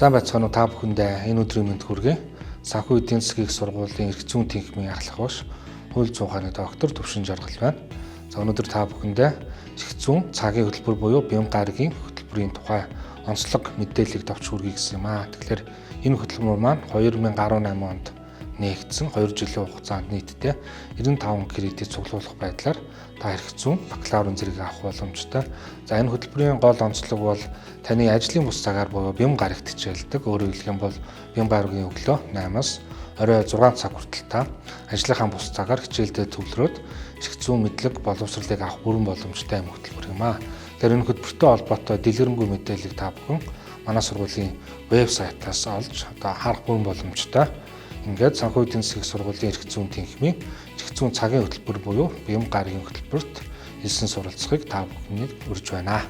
Сайн байцгаана уу та бүхэндээ энэ өдрийн мэнд хүргэе. Санхүү эдийн засгийн сургуулийн эрх зүйн тэнхимийн ахлах багш хууль зүйн ухааны доктор Төвшин Жаргал байна. За өнөөдөр та бүхэндээ эрх зүйн цагийн хөтөлбөр буюу бян гарагийн хөтөлбөрийн тухай онцлог мэдээллийг товч хүргэе гэсэн юм аа. Тэгэхээр энэ хөтөлбөр маань 2018 онд нээгдсэн 2 жилийн хугацаанд нийтдээ 95 кредит цуглуулах байдлаар та эрх зүйн бакалаврын зэрэг авах боломжтой. За энэ хөтөлбөрийн гол онцлог бол таны ажлын бус цагаар буюу бян гарагт хичээлдэг. Өөрөөр хэлэх юм бол бян гарагийн өглөө 8-аас орой 6 цаг хүртэл та ажлынхаа бус цагаар хичээлдээ төвлөрөөд эрх зүйн мэдлэг боловсролыг авах бүрэн боломжтой юм хөтөлбөр юм аа. Тэгэхээр энэ хөтөлбөртэй холбоотой дэлгэрэнгүй мэдээллийг та бүхэн манай сургуулийн вебсайтаас олж харах бүрэн боломжтой. Ингээд санхүү эдийн засгийн сургуулийн эрх зүйн тэнхимийн эрх зүйн цагийн хөтөлбөр буюу бян гарагийн хөтөлбөрт хэлсэн суралцахыг та бүхэнд урьж байна.